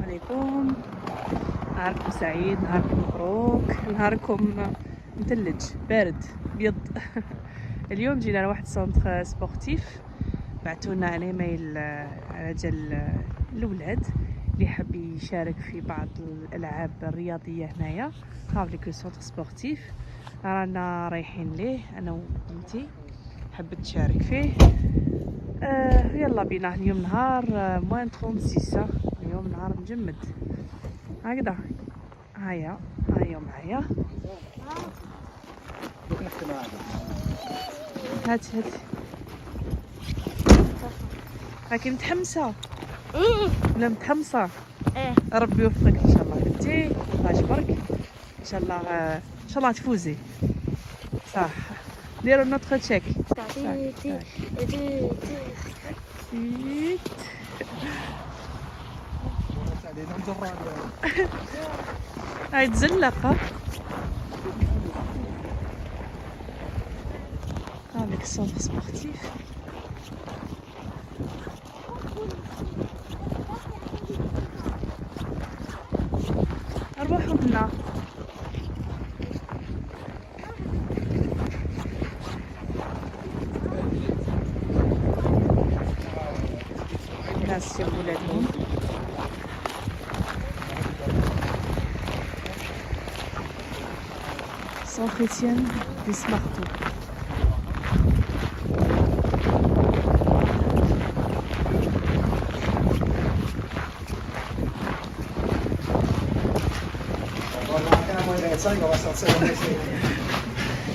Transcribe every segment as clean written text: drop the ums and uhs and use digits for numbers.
عليكم. نهاركم سعيد، نهاركم مبروك، نهاركم مثلج بارد بيض. اليوم جينا لواحد سونتر سبورتيف، بعثونا ان ايميل على جال الاولاد اللي حاب يشارك في بعض الالعاب الرياضيه هنايا. هاوليك سونتر سبورتيف رانا رايحين ليه انا وبنتي، حبت تشارك فيه. يلا بينا. اليوم نهار موان 36، اليوم نهار مجمد هكذا. هيا معايا، هات راكي متحمسه ولا متحمسه؟ ايه ربي يوفقك ان شاء الله بنتي، الله يجبرك ان شاء الله. ان شاء الله تفوزي صح. ديروا نوتخ تشيك. هاي تزلق. هذاك السونتر سبورتيف. روحوا هنا. الناس يجيبوا ولادهم. سونتر إتيان بيسمارتو.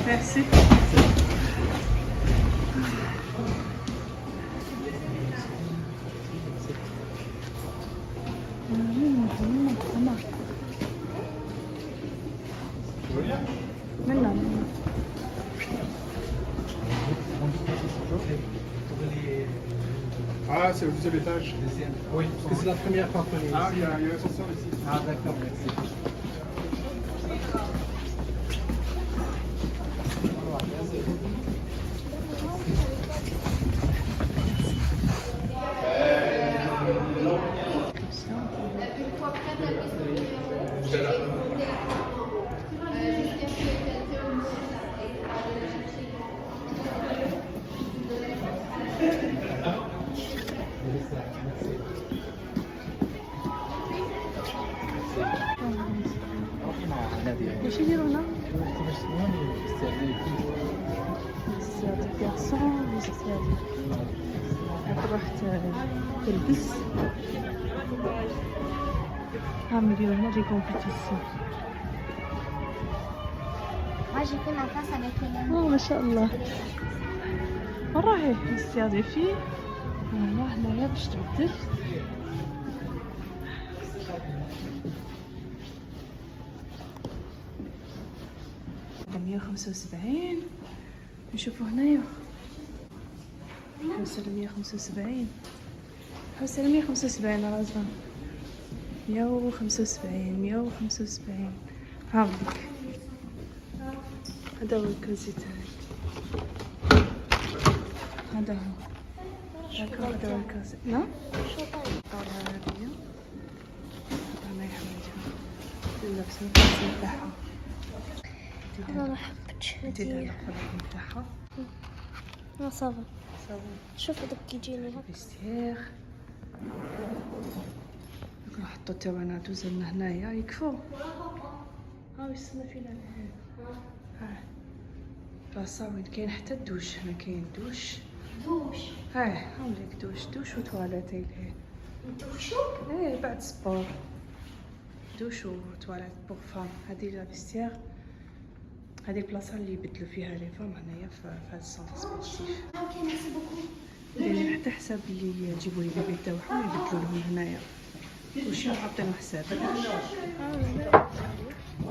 Merci. Ah, c'est au deuxième étage. Oui, parce que c'est la première quand on est ici. Ah, il y a l'ascenseur ici. Ah, d'accord, merci. واش يديروا هنا؟ السيادة بيرسون السيادة. رحت تلبس. هم يديروا هنا دي كومبيتيسيون. Moi j'ai fait ma classe avec les ما شاء الله. وين راهي السيادة فيه؟ هنايا باش تبدل. 175. نشوفوا هنايا حوسه 175 حوسه 175 رازان 175 هاوليك. هذا هو الكرسي تاعي، هذا هو هذا هو الكرسي. نعم طالعه هادية انا يحملها لابسه الكرسي تاعها. انا ما حبيتش هذه. نتاعها صافا شوف هذاك كيجيني هكا فيستير. نحطو تاعنا دوزنا هنايا يكفو. ها يستنى فينا الحين. بلاصه وين كاين حتى الدوش. هنا كاين دوش. هاوليك دوش وتواليت. دوشو بعد سبور دوش وتواليت بوغ فام. هذه لا فيستير، هذه البلاصه اللي يبدلوا فيها لي فام هنايا في هذا السونتر سبورتيف. اوكي ميرسي بوكو. دايرين حتى حساب اللي يجيبوا لي البيت تاعهم يبدلوا لهم هنايا وشي حاطين حساب.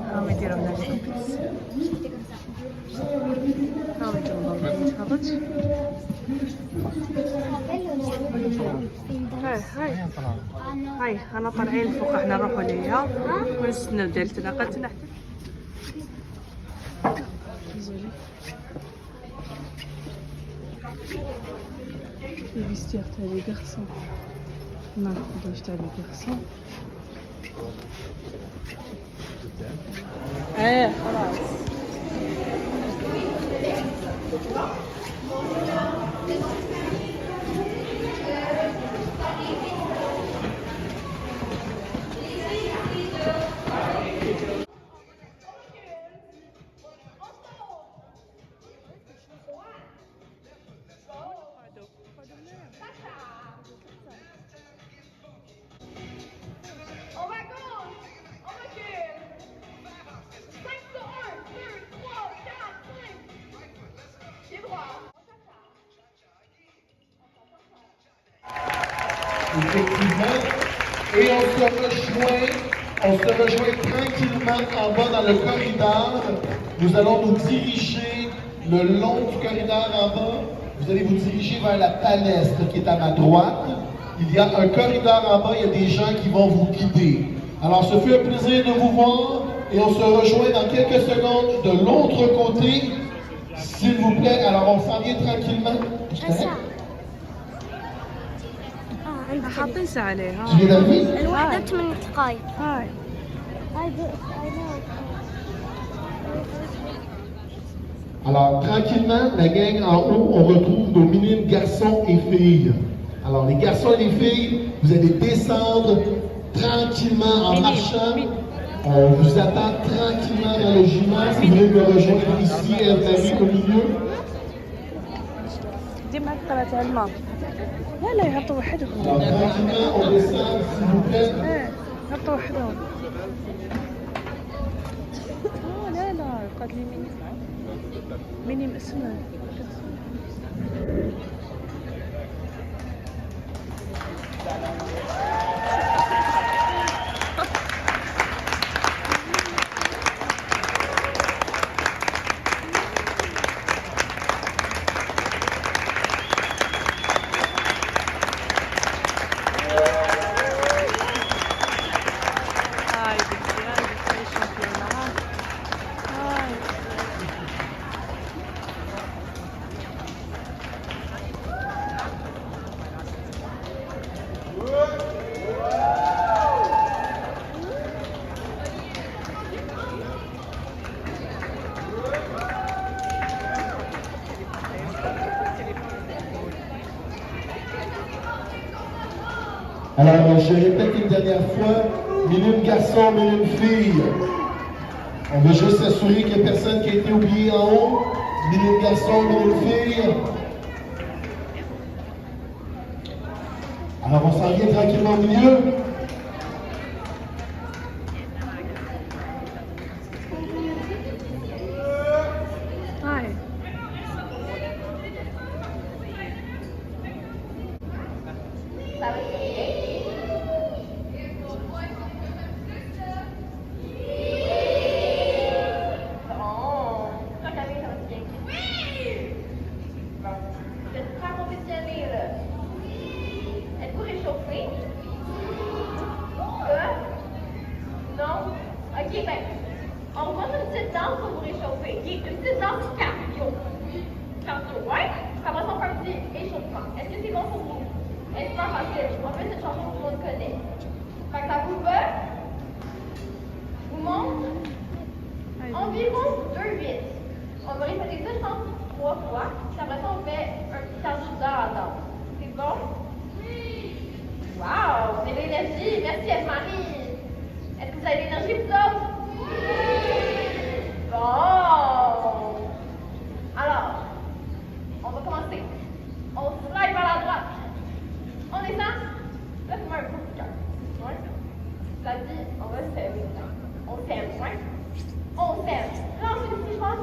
هاو يديروا هنا لي كومبيتيسيون. هاو يديروا هابط. هاي انا طالعين فوق، احنا نروحوا ليها ونستناو ديالتنا قد نحت. Le vestiaire تاع لي garçons. ناخذ واش تاع لي garçons. ايه خلاص. Effectivement. Et on se rejoint tranquillement en bas dans le corridor. Nous allons nous diriger le long du corridor en bas. Vous allez vous diriger vers la palestre qui est à ma droite. Il y a un corridor en bas, il y a des gens qui vont vous guider. Alors, ce fut un plaisir de vous voir et on se rejoint dans quelques secondes de l'autre côté. S'il vous plaît, alors on s'en vient tranquillement. حاطين ساعة عليه. Tu viens d'arriver? الوحدة 8 دقايق. هاي. Alors, tranquillement, la gang en haut, on retrouve nos minimes garçons et filles. Alors, les garçons et les filles, vous allez descendre tranquillement en marchant. On vous attend tranquillement dans le gymnase. Si vous voulez me rejoindre ici, Eve-Marie, au milieu. ديما قرات الماء. لا يهبطوا وحدهم. Alors, tranquillement, on descend, s'il vous plaît. ايه يهبطوا وحدهم. لا قالت لي ميني اسمها. Alors, je répète une dernière fois, minime garçon, minime fille. On veut juste s'assurer qu'il n'y a personne qui a été oublié en haut. Minime garçon, minime fille. Alors, on s'en vient tranquillement au milieu. On va faire une petite danse pour vous réchauffer. Une petite danse cardio. Cardio, ouais? Après ça, on fait un petit échauffement. Est-ce que c'est bon pour vous? C'est super facile. En fait, c'est une chanson que tout le monde connaît. Fait que ça vous va? Vous montre environ 2 vides. On va répéter ça, je pense, 3 fois. Puis après ça, on fait un petit cardio d'heure à danse. C'est bon? Oui! Wow! Vous avez l'énergie. Merci, Eve-Marie. Est-ce que vous avez l'énergie, vous autres? Bon. Alors, on va commencer. On slide vers la droite. On descend. Là, tu mets un coup de cœur. Ouais. Ça dit, on va s'aimer. On s'aime, ouais? On s'aime. Là, ensuite, ici, je pense,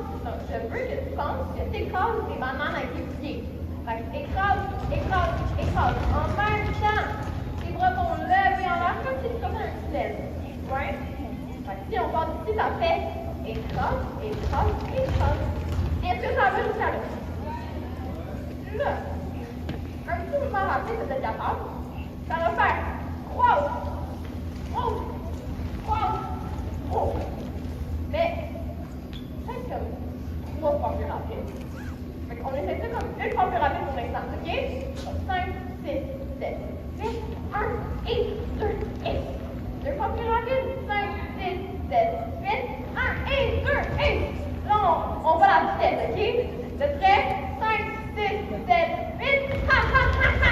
je veux que tu penses que tu écrases tes bananes avec tes pieds. Fait que écrase, écrase, écrase. En même temps, tes bras vont lever en l'air comme si tu faisais un tunnel. Ouais? Fait que si on part d'ici, ça fait écrase, écrase, écrase. Est-ce que ça va jusqu'à là? Là, un petit mouvement rapide, vous êtes capable. Ça va faire croise, croise, croise, croise. Mais, faites comme 3 fois plus rapide. Fait qu'on essaie ça comme 1 fois plus rapide pour l'instant, ok? 5, 6, 7, 8, 1, et 2, et 2 fois plus rapide. OK? Le trait, 5, 6, 7, 8. Ha, ha, ha, ha.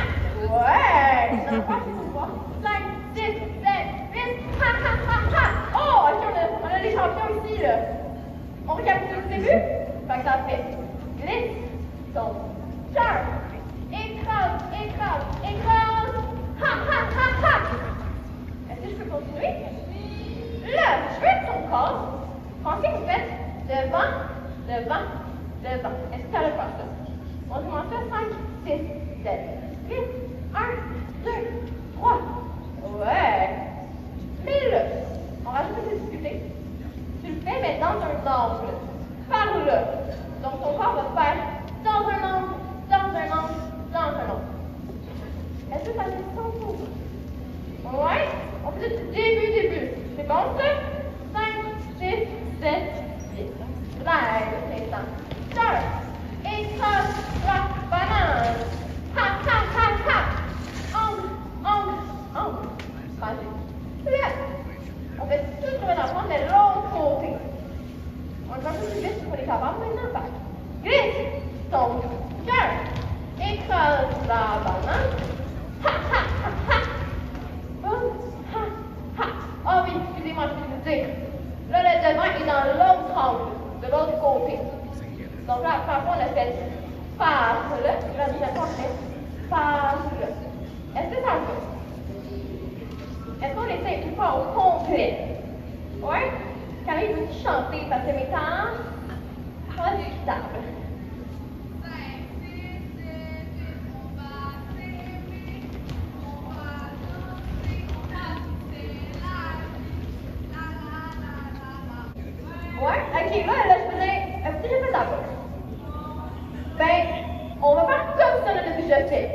Ouais! Ça va pas, c'est quoi? 5, 6, 7, 8. Ha, ha, ha, ha. Oh, OK, on a les champions ici, là. On recapitule le début? Fait que ça fait glisse, tombe, charge, écrase, écrase, écrase. Ha, ha, ha, ha. Est-ce que je peux continuer? Là, je vais son corps. Pensez que vous faites devant, devant, devant. Est-ce que tu as le faire ça? On commence à 5, 6, 7, 8, 1, 2, 3. Ouais. Mais là, on rajoute une difficulté. Tu le fais, mais dans un angle. Par là. Donc, ton corps va faire dans un angle, dans un angle, dans un angle. Est-ce que ça fait sens pour vous? Ouais? On fait du début. C'est bon, ça? 5, 6, 7, 8. Blague, c'est ça. Start. Écrase la banane. Ha, ha, ha, ha. Angle. Trajet. Là. On fait tout ce qu'on va apprendre de l'autre côté. On va un peu plus vite pour les capables maintenant. Back. Glisse. Tombe. Cœur. Écrase la banane. Ha, ha, ha, ha. Boum. Ha, ha. Ah oui, excusez-moi, je vais vous dire. Là, le devant est dans l'autre angle, de l'autre côté. Donc là, parfois, on a fait par là. La deuxième fois, on fait par là. Est-ce que ça le fait? Est-ce qu'on essaie une fois au complet? Ouais? Camille, veux-tu chanter? Parce que mes temps, pas discutable. Ouais? Ok, là, je faisais un petit peu d'abord. Ben, on va faire comme ça, on a déjà fait.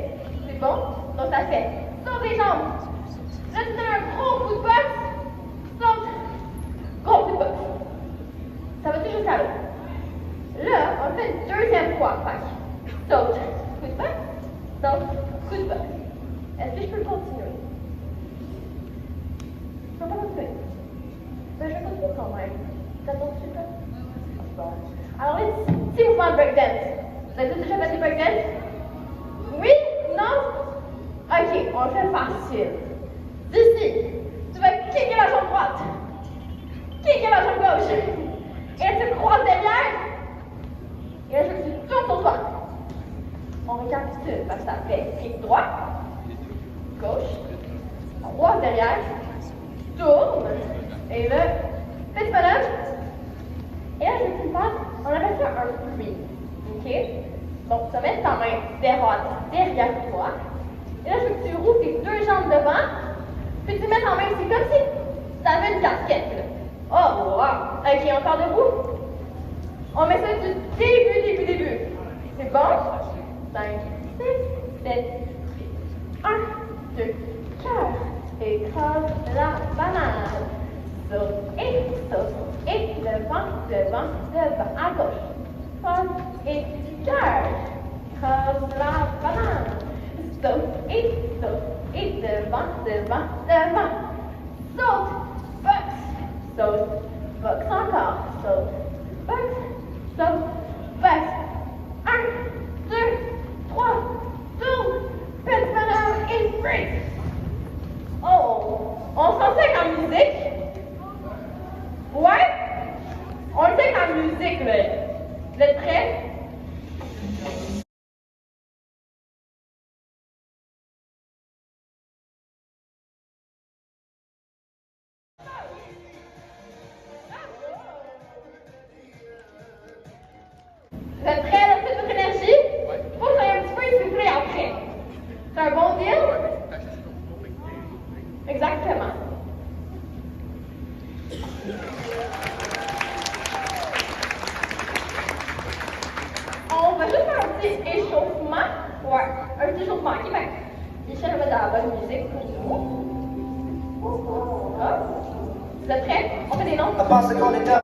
C'est bon? Donc, ça fait saute les jambes. Là, tu donnes un gros coup de boxe. Saute. Gros coup de boxe. Ça va toujours jusqu'à l'eau. Là, on fait une deuxième fois. Fait. Saute. Coup de boxe. Saute. Coup de boxe. Est-ce que je peux continuer? Je peux pas continuer. Ben, je vais continuer quand même. Ça tombe super. Bon. Alors, les petits mouvements de breakdance. Vous avez tous déjà fait du breakdance? Oui? Non? Ok, on le fait facile. D'ici, tu vas kicker la jambe droite. Kicker la jambe gauche. Et là, tu croises derrière. Et là, je veux que tu tournes sur toi. On récapitule parce que ça fait pied droit, gauche, croise derrière, tourne. Et là, fais ce bonhomme. Et là, je veux que tu fasses, on appelle ça un free. OK? Donc, tu vas mettre ta main derrière toi. Et là, je veux que tu roules tes deux jambes devant. Puis tu mets ta main ici, comme si tu avais une casquette. Là. Oh, wow! OK, encore debout. On met ça du début. C'est bon? 5, 6, 7, 8. 1, 2, cœur. Écrase la banane. Saute et devant, à gauche. Pause et cœur. Écrase la banane. Saute et devant. Saute, box encore. Saute, box. 1, 2, 3, tourne, petit bonhomme et freeze. Oh, on s'en sait qu'en musique. Ouais? On le sait qu'en musique, le trait. Vous êtes prêts à toute votre énergie? Faut que vous ayez un petit peu essoufflé après. C'est un bon deal? Exactement. On va juste faire un petit échauffement. Ouais, un petit échauffement. OK, ben, Michel va mettre de la bonne musique pour nous. Hop. Vous êtes prêts? On fait des noms? I passed the corner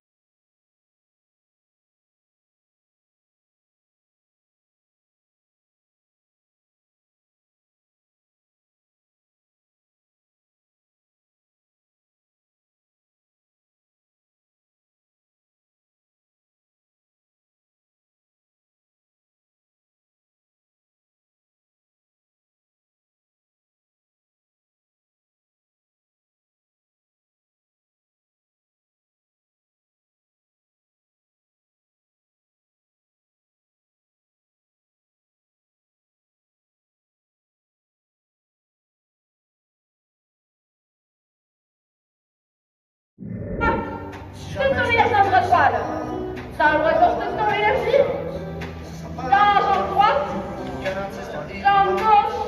Toute ton énergie dans le bras droit, là. Dans le bras gauche, toute ton énergie. Dans jambe droite. Jambe gauche.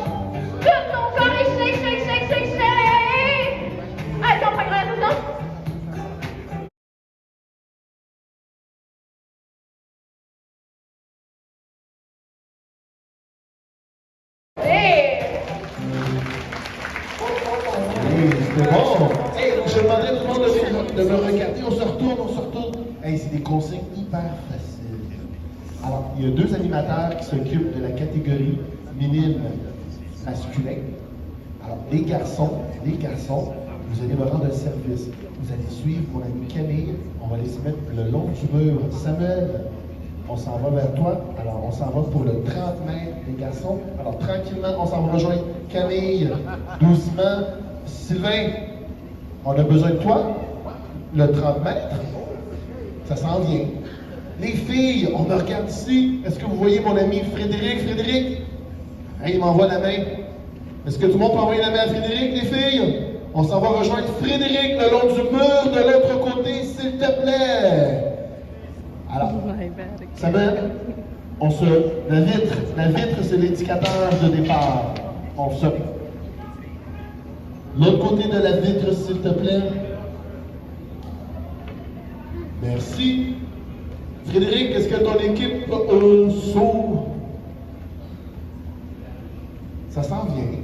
Tout ton corps et shake, shake, shake, shake, shake. Allez, on prend une tout le temps. Oui, c'était bon. Hey, je demanderais à tout le monde de me regarder. On se retourne, on se retourne. Hey, c'est des consignes hyper faciles. Alors, il y a deux animateurs qui s'occupent de la catégorie minime masculin. Alors, les garçons, vous allez me rendre un service. Vous allez suivre mon ami Camille. On va les se mettre le long du mur. Samuel, on s'en va vers toi. Alors, on s'en va pour le 30 mètres, les garçons. Alors, tranquillement, on s'en va rejoindre Camille. Doucement. Sylvain, on a besoin de toi. Le 30 mètres, ça s'en vient. Les filles, on me regarde ici. Est-ce que vous voyez mon ami Frédéric? Frédéric? Hey, il m'envoie la main. Est-ce que tout le monde peut envoyer la main à Frédéric, les filles? On s'en va rejoindre Frédéric le long du mur de l'autre côté, s'il te plaît. Alors, Samuel, la vitre, c'est l'indicateur de départ. On se... L'autre côté de la vitre, s'il te plaît. Merci. Frédéric, est-ce que ton équipe s'ouvre? Ça s'en vient.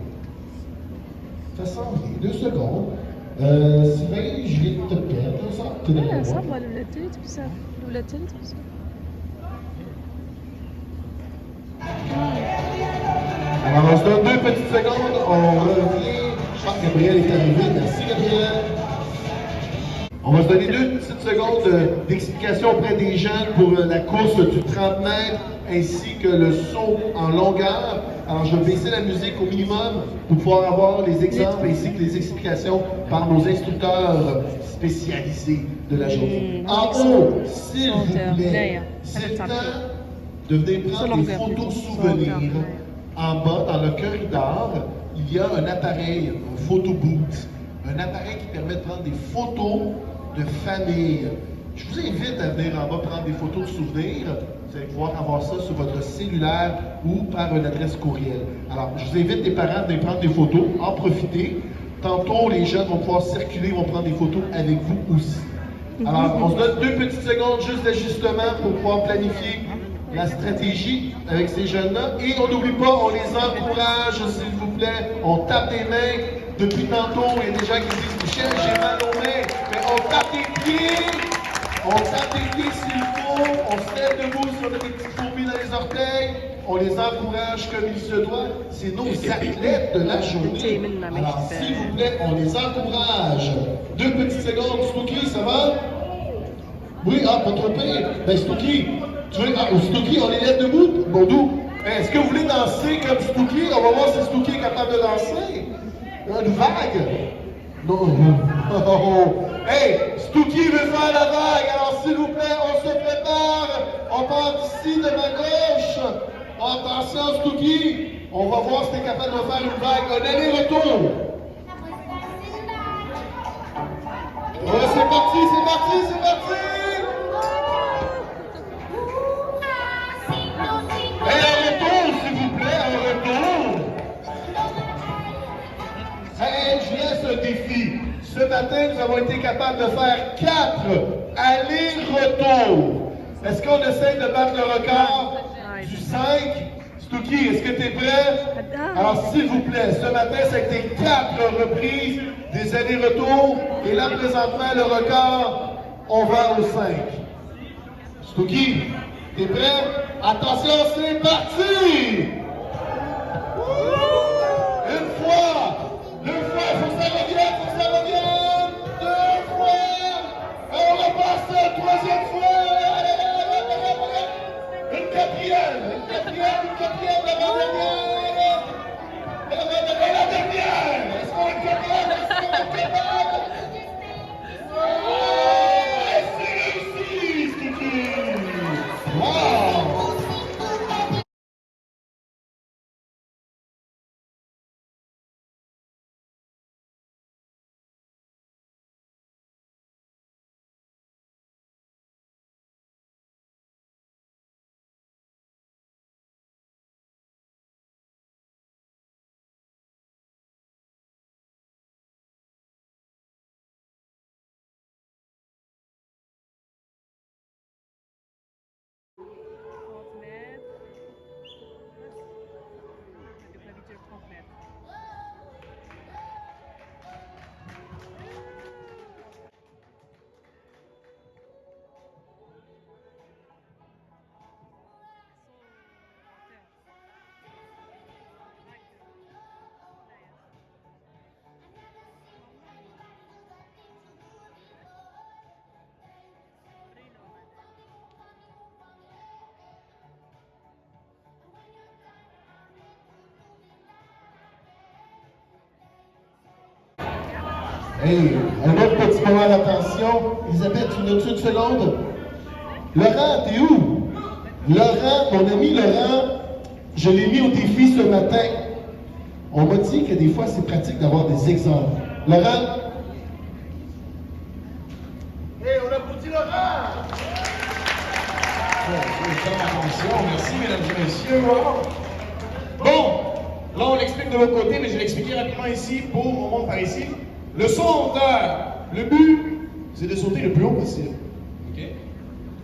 Ça s'en vient. 2 secondes. Sylvain, je vais te perdre. Ça, tu لا صعبة الولادات بزاف الولادات بزاف Alors, on se donne 2 petites secondes. On revient. Je crois que Gabriel est arrivé. Merci, Gabriel. On va se donner 2 petites secondes d'explication auprès des jeunes pour la course du 30 mètres ainsi que le saut en longueur. Alors, je vais baisser la musique au minimum pour pouvoir avoir les exemples ainsi que les explications par nos instructeurs spécialisés de la journée. En haut, s'il vous plaît, c'est le temps de venir prendre des photos souvenirs. En bas, dans le corridor, il y a un appareil, un photo booth, un appareil qui permet de prendre des photos de famille. Je vous invite à venir en bas prendre des photos de souvenirs. Vous allez pouvoir avoir ça sur votre cellulaire ou par une adresse courriel. Alors, je vous invite les parents à venir prendre des photos, en profiter. Tantôt, les jeunes vont pouvoir circuler, vont prendre des photos avec vous aussi. Alors, on se donne 2 petites secondes juste d'ajustement pour pouvoir planifier la stratégie avec ces jeunes-là. Et on n'oublie pas, on les encourage, s'il vous plaît. On tape des mains. Depuis tantôt, il y a des gens qui disent « Michel, j'ai mal aux mains. » Mais on tape des pieds. On tape des pieds s'il faut. On se lève debout si on a des petites fourmis dans les orteils. On les encourage comme il se doit. C'est nos athlètes de la journée. Alors, s'il vous plaît, on les encourage. 2 petites secondes. Spooky, ça va? Oui, ah, pas trop pire. Ben, Spooky, tu veux, Stooky, on les lève debout? Bon, d'où? Est-ce que vous voulez danser comme Stooky? On va voir si Stooky est capable de danser. Une vague? Non. Hey, Stooky veut faire la vague. Alors, s'il vous plaît, on se prépare. On part d'ici, de ma gauche. Attention, Stooky. On va voir si tu es capable de faire une vague. Un aller-retour. Ouais, c'est parti, c'est parti, c'est parti. Hey, un retour, s'il vous plaît, un retour. Hey, je laisse un défi. Ce matin, nous avons été capables de faire 4 allers-retours. Est-ce qu'on essaye de battre le record du 5? Stooky, est-ce que tu es prêt? Alors, s'il vous plaît, ce matin, ça a été 4 reprises des allers-retours. Et là, présentement, le record, on va au 5. Stooky, t'es prêt? Attention, c'est parti! Une fois, 2 fois, il faut que ça revienne, faut que ça revienne! 2 fois! On repasse la 3e fois! Une quatrième, l'avant-dernière! La dernière! Est-ce qu'on est capable? Est-ce qu'on est capable? C'est réussi, Stooky! Wow! Hey, un autre petit moment d'attention. Elisabeth, tu me donnes une seconde? Laurent, t'es où? Laurent, mon ami Laurent, je l'ai mis au défi ce matin. On m'a dit que des fois, c'est pratique d'avoir des exemples. Laurent? Hey, on applaudit Laurent! Attention, merci mesdames et messieurs. Bon, là on l'explique de l'autre côté, mais je vais l'expliquer rapidement ici pour on monte par ici. Le saut en hauteur, le but, c'est de sauter le plus haut possible. OK?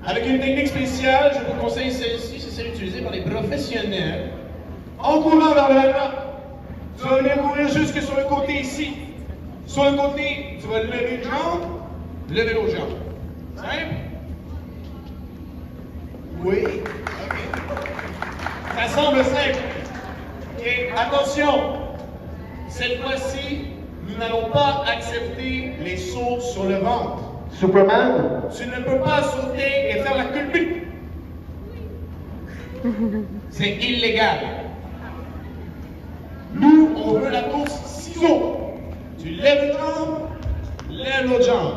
Avec une technique spéciale, je vous conseille celle-ci, c'est celle utilisée par les professionnels. En courant vers l'avant, tu vas venir courir jusque sur le côté ici. Sur le côté, tu vas lever une jambe, lever l'autre jambe. Simple? Oui. OK. Ça semble simple. Et attention, cette fois-ci, nous n'allons pas accepter les sauts sur le ventre. Superman? Tu ne peux pas sauter et faire la culbute. C'est illégal. Nous, on veut la course ciseaux. Tu lèves une jambe, lève l'autre jambe.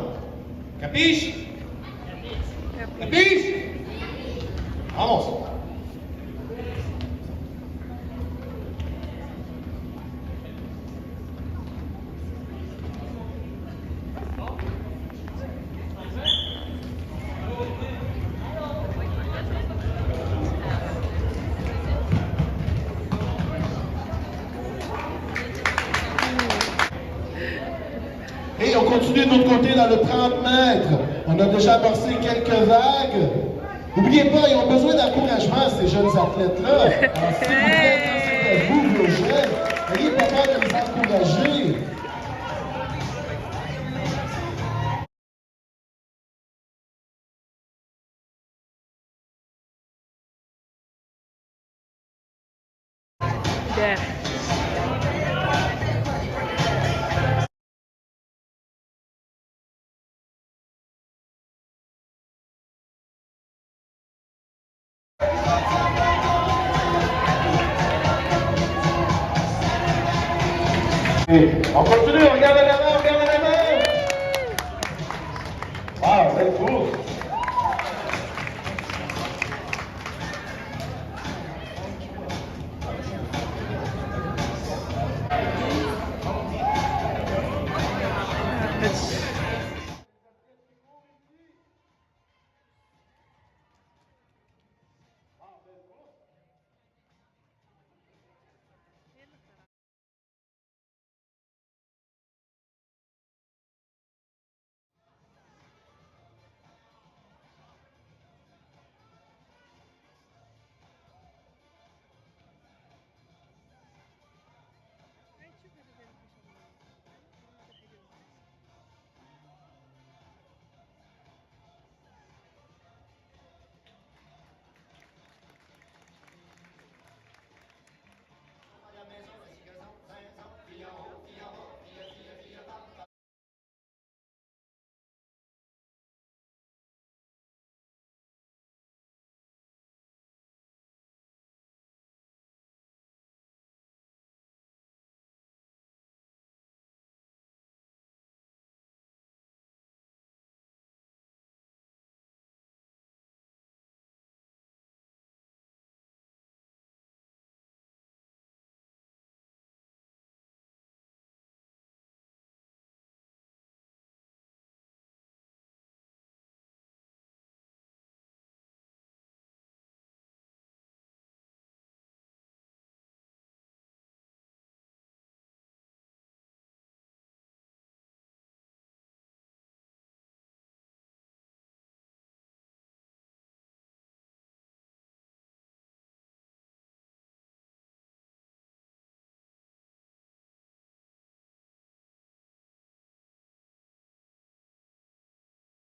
Capiche? Capiche? Vamos. Et on continue de l'autre côté dans le 30 mètres. On a déjà amorcé quelques vagues. N'oubliez pas, ils ont besoin d'encouragement, ces jeunes athlètes-là. Alors, s'il vous plaît, quand c'est à vous, vos jeunes, n'ayez pas peur de les encourager. Super. Et on continue, on regarde en avant, on regarde en avant. Wow, belle course.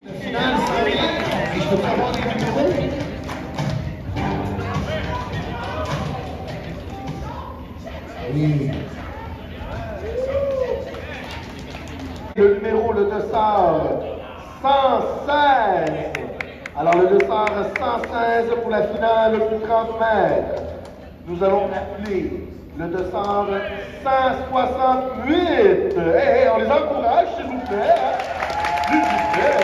Le final, ça vient. Et je peux avoir des numéros. Oui. Le numéro, le dossard 116. Alors le dossard 116 pour la finale du 30 mètres. Nous allons appeler Le 268. Hey, on les encourage, s'il vous plaît. Hein? S'il vous plaît.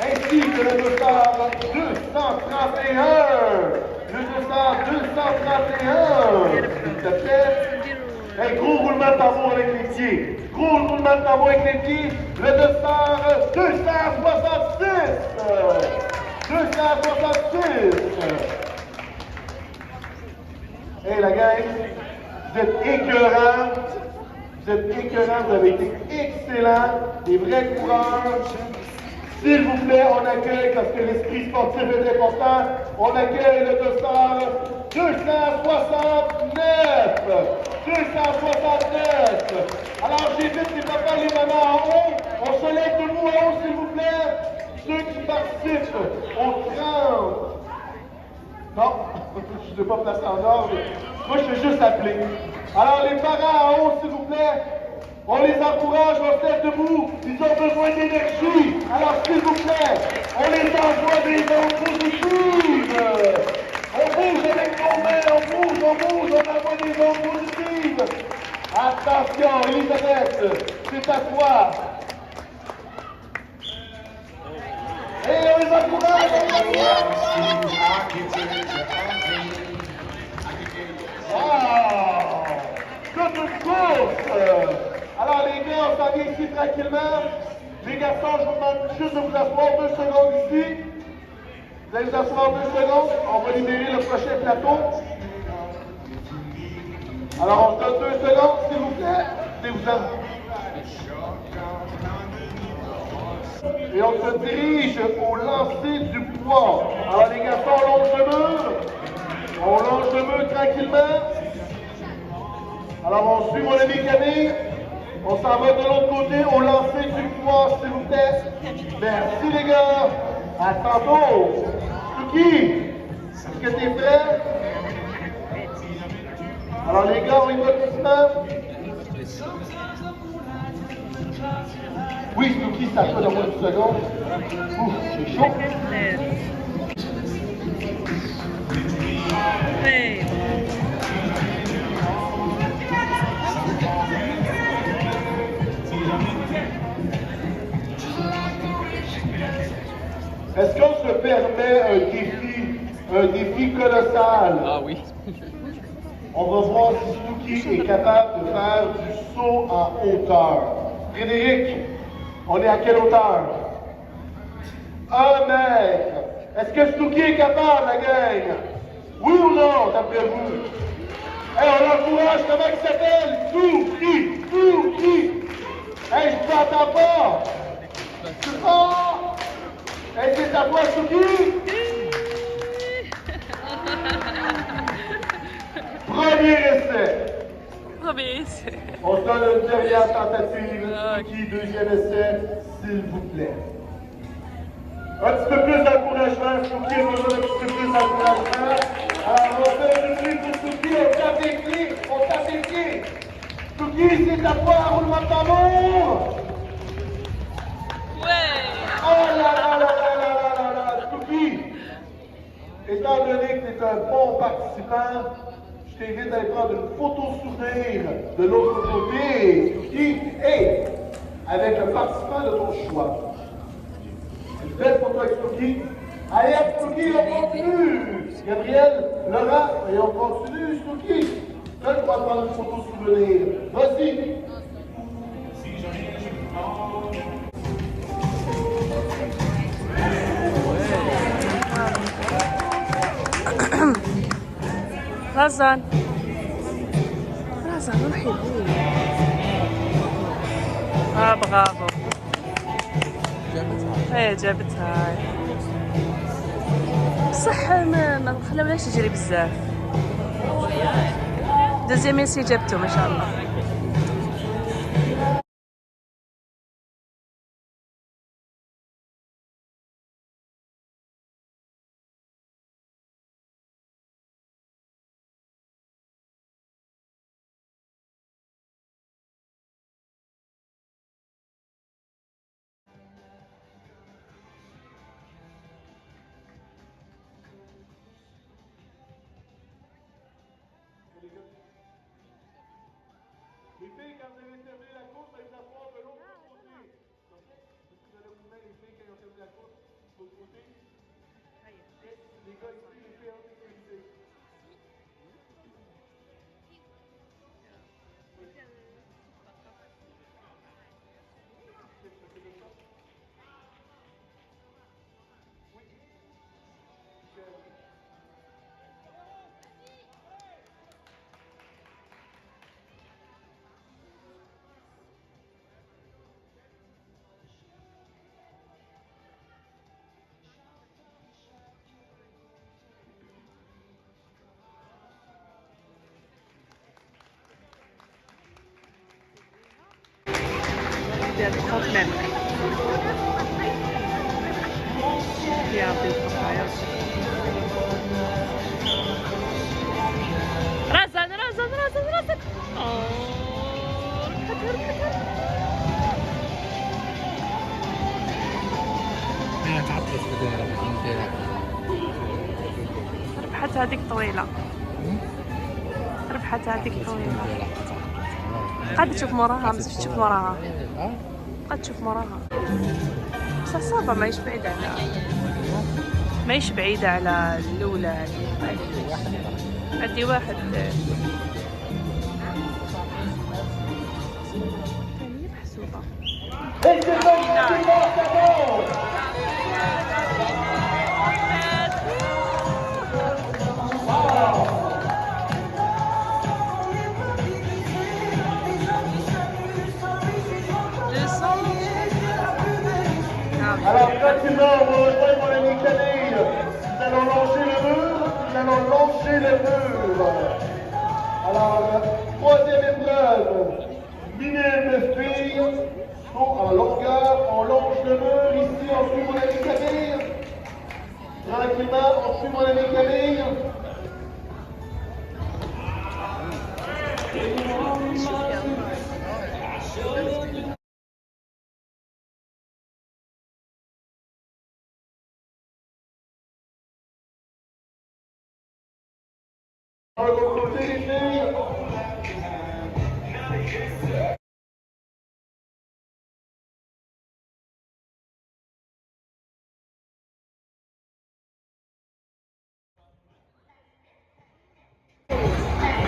Ainsi que le 231. Le 231. S'il te plaît. Un gros roulement de tambour avec les pieds. Gros roulement de tambour avec les pieds. Le 266. 266. Hey la gang, vous êtes écœurants. Vous êtes écœurants, vous avez été excellents. Des vrais coureurs. S'il vous plaît, on accueille, parce que l'esprit sportif est important, on accueille le 269. 269. Alors j'invite les papas et les mamans en haut. On se lève debout en haut, s'il vous plaît. Ceux qui participent au 30. Non, je ne l'ai pas placé en ordre. Moi, je suis juste appelé. Alors les parents en haut, s'il vous plaît. On les encourage, on se lève debout. Ils ont besoin d'énergie. Alors, s'il vous plaît, on les envoie des ondes positives. On bouge avec nos mains, on envoie des ondes positives. Attention, Elisabeth, c'est à toi. Et on les encourage. Wow! Toute une course! Alors les gars, on s'en vient ici tranquillement. Les garçons, je vous demande juste de vous asseoir 2 secondes ici. Vous allez vous asseoir 2 secondes. On va libérer le prochain plateau. Alors on se donne 2 secondes, s'il vous plaît. Mettez-vous-en. Et on se dirige au lancer du poids. Alors les garçons, on longe le mur. On longe le mur tranquillement. Alors on suit mon ami Camille. On s'en va de l'autre côté au lancer du poids, s'il vous plaît. Merci les gars. À tantôt. Tuki, est-ce que t'es prêt? Alors les gars, on y va doucement. Oui, Tuki, ça fait dans une seconde. Ouf, c'est chaud. Hey. Est-ce qu'on se permet un défi colossal? Ah oui. On va voir si Tuki est capable de faire du saut en hauteur. Frédéric, on est à quelle hauteur? 1 mètre. Est-ce que Tuki est capable, la gang? Oui ou non, d'après vous? Hey, on l'encourage, comment il s'appelle? Tuki! Hey, je ne t'entends pas! Oh! Hey, c'est à toi, Tuki! Premier essai. Premier essai. On se donne une dernière tentative. Tuki, deuxième essai, s'il vous plaît. Un petit peu plus d'encouragement. Tuki a besoin d'un petit peu plus d'encouragement. Alors, on fait un bruit pour Tuki. On tape les pieds. Tuki, c'est à toi, roulement de tambour. Ouais. Oh là là là là là là là là. Tuki, étant donné que tu es un bon participant, je t'invite à aller prendre une photo souvenir de l'autre côté, Tuki, et avec le participant de ton choix. Une belle photo avec Tuki. Allez, Tuki, on continue. Gabriel, Laurent, et on continue, Tuki. Là, tu vas prendre une photo souvenir. Vas-y. رزان روحي لهيه. برافو. ايه جابتها. بصح ما خلاولاش يجري بزاف. دوزيام اسي جابته ما شاء الله. ديال القطمام يعطيك الصحة. رزان رزان رزان رزان ربحت هذيك طويلة، ربحت هذيك طويلة. قد تشوف موراها، مزيد تشوف موراها، قد تشوف موراها. بصح صافا ماهيش بعيدة على، ماهيش بعيدة على الأولى هادي. هادي واحد ثانية محسوبة. Alors, tranquillement, on va rejoindre les mécaniques. Nous allons lancer le mur. Nous allons lancer le mur. Alors, troisième épreuve. Minime filles. En longueur, on longe le mur. Ici, on suit les mécaniques. Tranquillement, on suit les mécaniques.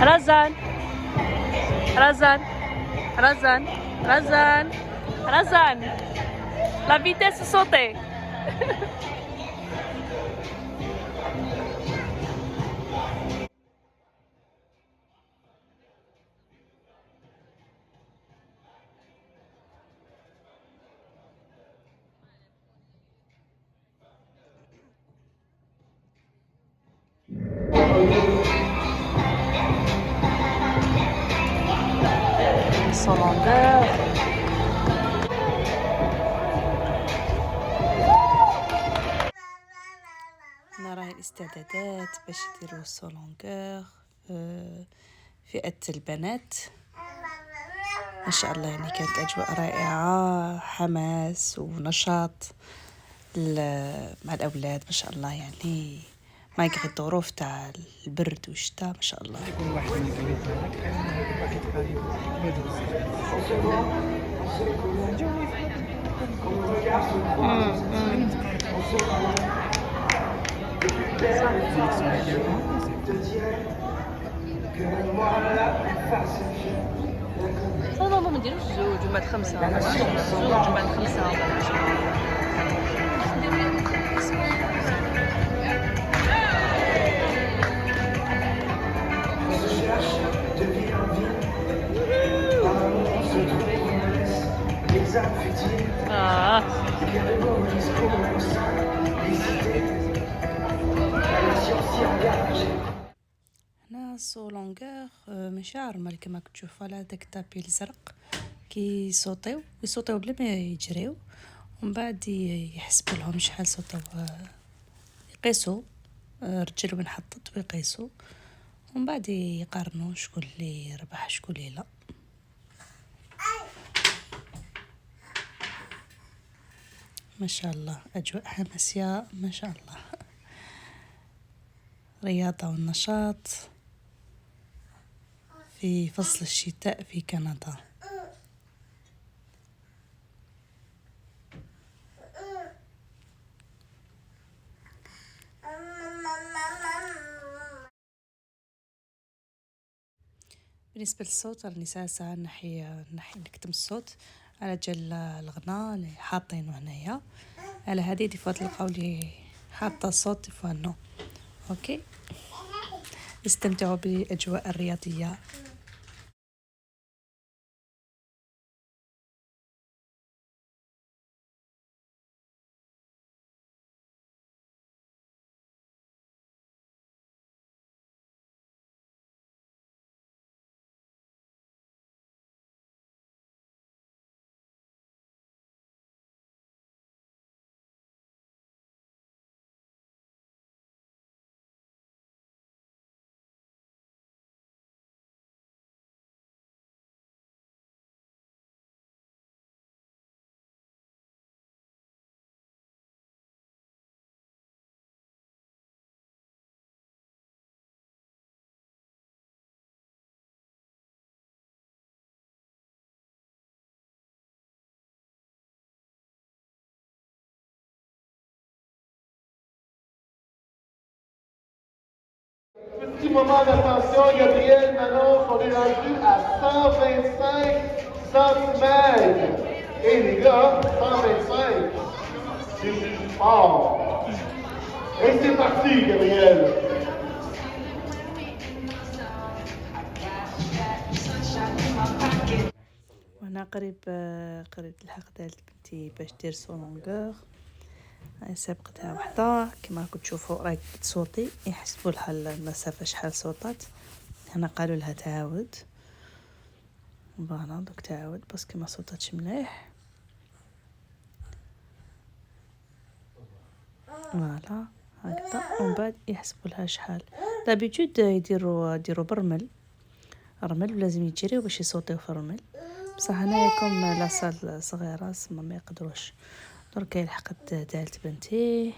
رزان رزان رزان رزان رزان لا فيتيس صوتي. صلندر هنا راهي الاستعدادات باش يديروا السولونغور فئة البنات. ما شاء الله يعني كانت اجواء رائعة، حماس ونشاط مع الاولاد ما شاء الله، يعني ما يقغي الظروف تاع البرد والشتاء ما شاء الله. صافا ما نديروش زوج ومن بعد خمسة، زوج ومن بعد خمسة. هنا السولونغور مشاعر مال كما كتشوفوا على داك التابي الزرق كيصوتيو بلا ما يجريو، ومن بعد يحسبوا لهم شحال صوتوا، يقيسوا رجل وين حطت ويقيسوا، ومن بعد يقارنوا شكون اللي ربح شكون اللي لا. ما شاء الله أجواء حماسية ما شاء الله، رياضة والنشاط في فصل الشتاء في كندا. بالنسبة للصوت راني ساسة نحي نكتم الصوت على جال الغناء اللي حاطينه هنايا. على هذه دي فوا تلقاو لي حاطة الصوت دي فوا نو. اوكي استمتعوا بالاجواء الرياضية. Petit moment d'attention, Gabriel, Manon, on est rendu à 125 cm. Et les gars, 125, c'est du sport. Et c'est parti, Gabriel. وانا قريب لحقت بنتي باش دير سولونغور. سابقتها وحده كما راكم تشوفوا راهي تصوتي يحسبوا لها المسافه شحال صوتات. هنا قالوا لها تعاود فوالا دوك تعاود باسكو ما صوتاتش مليح. فوالا هكذا ومن بعد يحسبوا لها شحال. دابيتود يديروا برمل ولازم يجريو باش يصوتيو في الرمل. بصح هنايا كوم لاصال صغيره سما ما يقدروش. درك لحقت دالت بنتي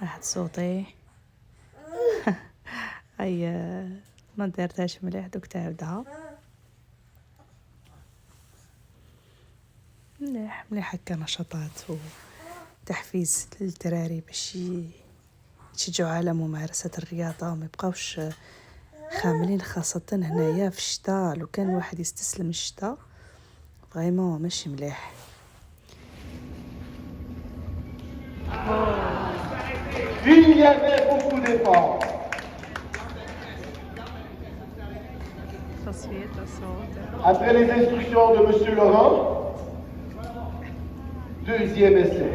راح تصوتي. هي ما دارتهاش مليح دوك تعاودها مليح هكا نشاطات وتحفيز للدراري باش يتشجعوا على ممارسة الرياضة وما يبقاوش خاملين، خاصة هنايا في الشتاء. لو كان الواحد يستسلم الشتاء فريمون ماشي مليح. Il y avait beaucoup d'efforts. Après les instructions de M. Laurent, deuxième essai.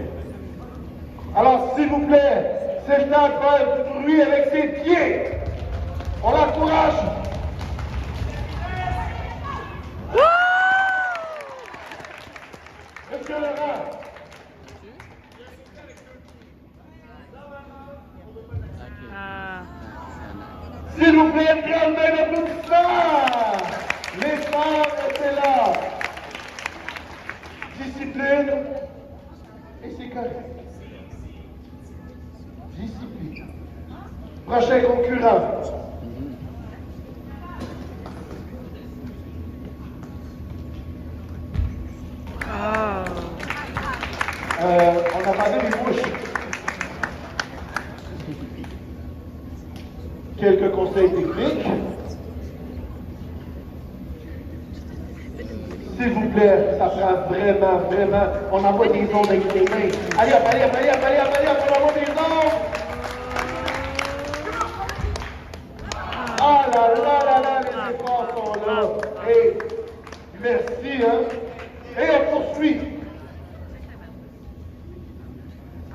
Alors, s'il vous plaît, c'est le temps de faire du bruit avec ses pieds. On l'encourage. Monsieur Laurent. S'il vous plaît, calmez l'applaudissement. L'effort était là. Discipline. Et c'est correct. Discipline. Prochain concurrent. On a parlé des bouches. Quelques conseils techniques. S'il vous plaît, ça prend vraiment. On envoie des ondes avec les mains. Allez hop, on envoie des ondes. Ah là, les efforts sont là. Et merci, hein. Et on poursuit.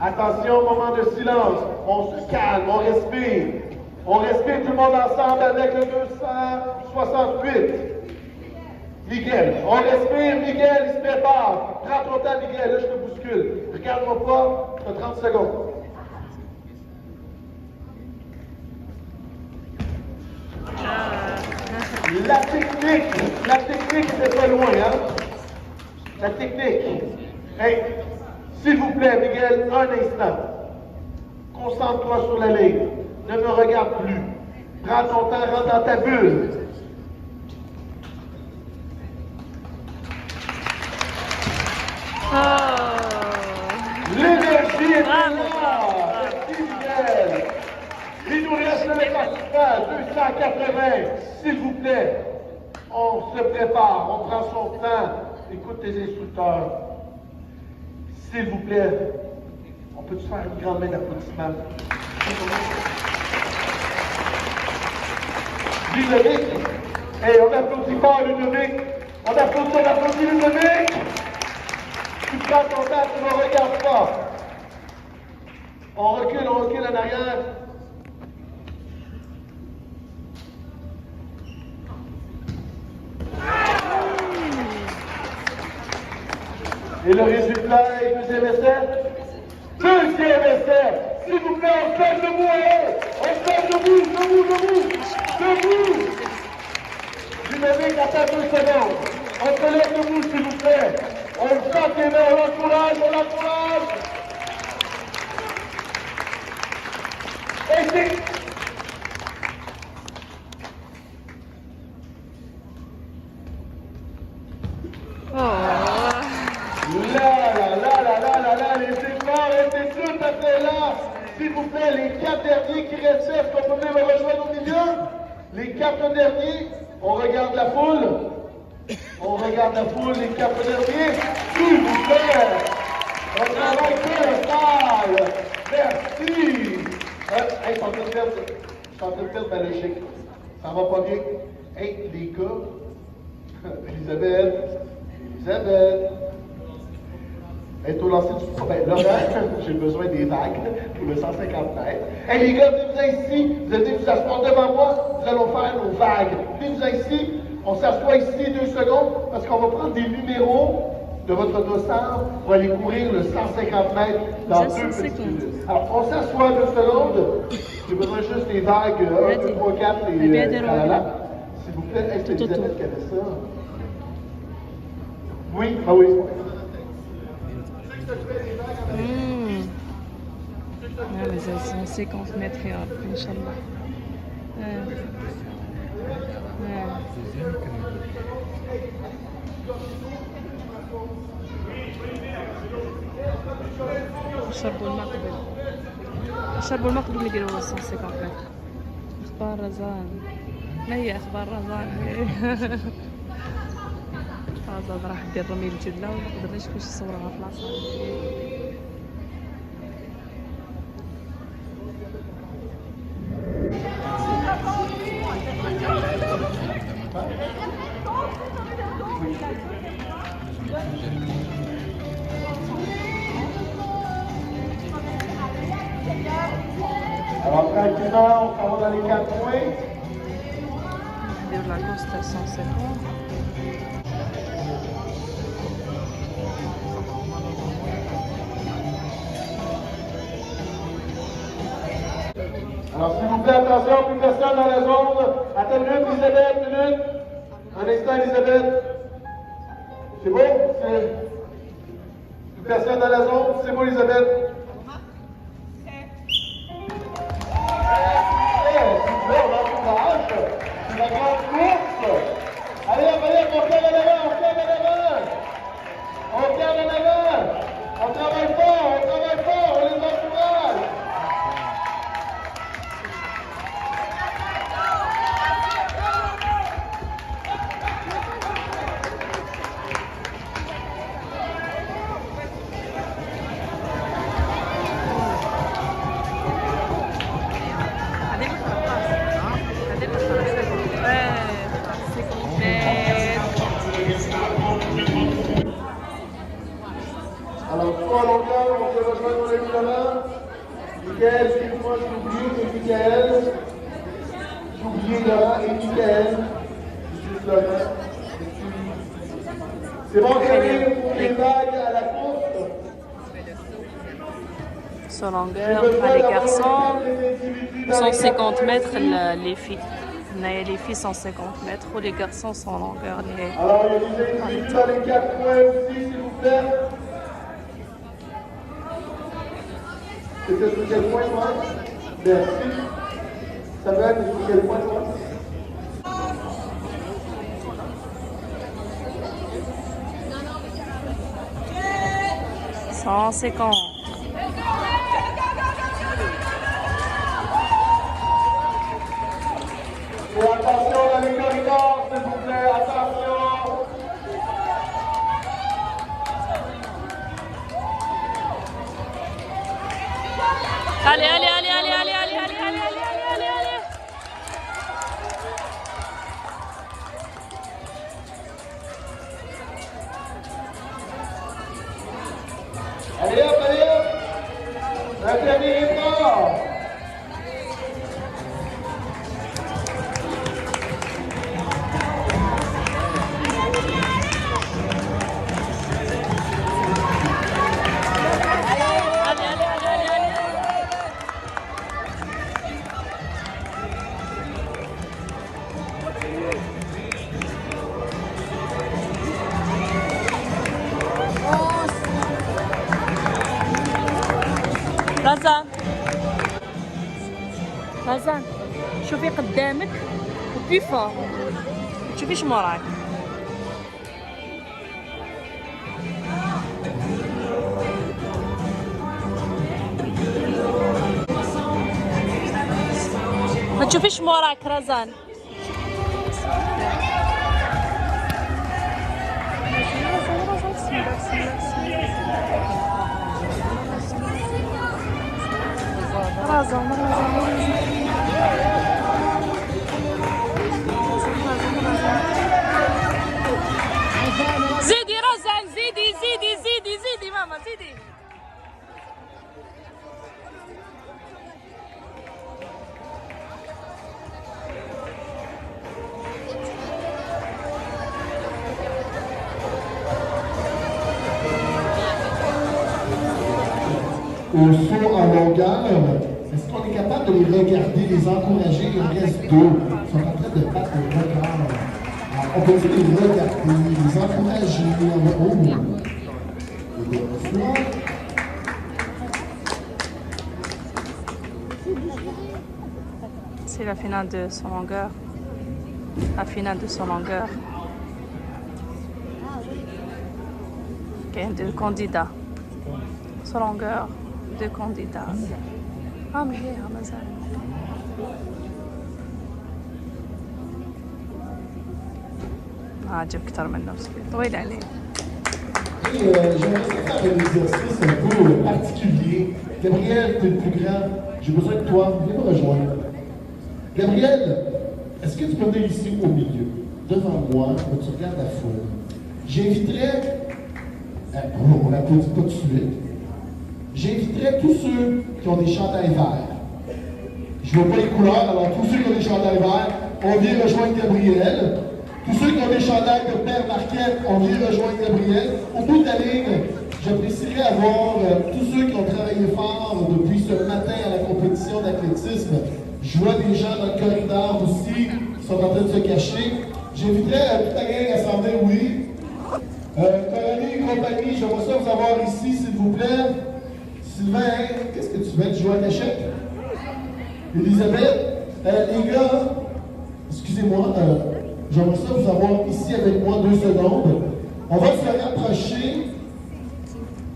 Attention, moment de silence. On se calme, on respire. On respire tout le monde ensemble avec le 268. Miguel, on respire, Miguel, il se prépare. Prends ton temps, Miguel, là je te bouscule. Regarde-moi pas, tu as 30 secondes. La technique, c'est pas loin, hein? La technique. Hey, s'il vous plaît, Miguel, un instant. Concentre-toi sur la ligne. Ne me regarde plus. Prends ton temps, rentre dans ta bulle. L'énergie est là. Merci, Miguel. Il nous reste le 280, s'il vous plaît. On se prépare, on prend son temps. Écoute tes instructeurs. S'il vous plaît, on peut-tu faire une grande main d'applaudissement? Ludovic! Hey, on applaudit fort Ludovic! On applaudit Ludovic! Tu prends ton temps, tu ne me regardes pas. On recule en arrière. Et le résultat est deuxième essai. Deuxième essai. S'il vous plaît, on se lève debout, hein? On se lève debout. Ludovic, attends 2 secondes. On se lève debout, s'il vous plaît. On le sent les mains, on l'encourage. Et c'est... Là, les efforts étaient tout à fait là. S'il vous plaît, les 4 derniers qui restent, est-ce qu'on peut venir me rejoindre au milieu? Les 4 derniers, on regarde la foule. Les 4 derniers. S'il vous plaît, on travaille colossal. Merci. Hey, je suis en train de perdre ma logique. Ça va pas bien. Hey, les gars. Elisabeth. Et au lancer du ben, Laurent, j'ai besoin des vagues pour le 150 mètres. Hey les gars, venez-vous ici, vous allez vous asseoir devant moi, nous allons faire nos vagues. Venez-vous ici, on s'assoit ici 2 secondes, parce qu'on va prendre des numéros de votre dossard pour aller courir le 150 mètres dans 2 petites minutes. Alors, on s'assoit 2 secondes, j'ai besoin juste des vagues 1, 2, 3, 4 et là. S'il vous plaît, est-ce que Elisabeth qui avait ça? Oui, oui. Ah, mais c'est 150 mètres, Inch'Allah. شربوا المقبل اللي يديروا 150 متر. اخبار رزان. ما هي اخبار رزان؟ رزان راح دير رمي الجله وما قدرناش كلشي نصوروها في العصر. Alors, tranquillement, on s'en va dans les 4 points. De la course à 150. Alors, s'il vous plaît, attention, plus personne dans la zone. Attends une minute, Elisabeth, une minute. Un instant, Elisabeth. C'est bon? Plus personne dans la zone. C'est bon, Elisabeth? C'est la grande course. Allez, on regarde en avant. On travaille fort, on les encourage. Alors, soit à longueur, on se rejoint dans les évidemment. Michael, excuse-moi, j'ai oublié, c'est Michael. J'ai oublié Laurent et Michael. C'est juste Laurent. C'est bon, Camille, pour les vagues à la course. Sur longueur, les garçons, 150 mètres, les filles. Les filles 150 mètres ou les garçons sans longueur. Alors, il y a des individus dans les 4 points aussi, s'il vous plaît. C'était sur quel point, toi? Merci. Ça va être sur quel point, toi? « 150. Et attention dans les corridors, s'il vous plaît, attention. Allez, allez, allez, allez, allez, allez, allez, allez, allez, allez, allez. Allez hop, allez hop. Un dernier effort. Allez, allez, allez, allez, allez. رزان رزان شوفي قدامك وبي فور تشوفيش موراك ما تشوفيش موراك رزان رزان زيدي رزان زيدي زيدي زيدي زيدي ماما زيدي Au saut en longueur, est-ce qu'on est capable de les regarder, les encourager? Il reste deux. Ils sont en train de battre le record. Alors, on peut les regarder, les encourager. C'est la finale de son longueur. La finale de son longueur. Il y a deux candidats. Son longueur, deux candidats. Ah, mais Ramazan. عجب كتر منه طويل عليه. J'aimerais faire un exercice un peu particulier. Gabriel, tu es le plus grand. J'ai besoin de toi. Viens me rejoindre. Gabriel, est-ce que tu peux venir ici au milieu, devant moi, où tu regardes la foule? J'inviterais, on n'applaudit pas tout de suite, j'inviterais tous ceux qui ont des chandails verts. Je ne vois pas les couleurs, alors tous ceux qui ont des chandails verts, on vient rejoindre Gabriel. Tous ceux qui ont des chandails de Père Marquette, on vient rejoindre Gabriel. Au bout de la ligne, j'apprécierais avoir tous ceux qui ont travaillé fort depuis ce matin à la compétition d'athlétisme. Je vois des gens dans le corridor aussi qui sont en train de se cacher. J'inviterais toute la gang à s'en venir, oui. Coralie et compagnie, j'aimerais ça vous avoir ici, s'il vous plaît. Sylvain, qu'est-ce que tu veux? Tu joues à cachette? Elisabeth, les gars, excusez-moi, j'aimerais ça vous avoir ici avec moi 2 secondes. On va se rapprocher.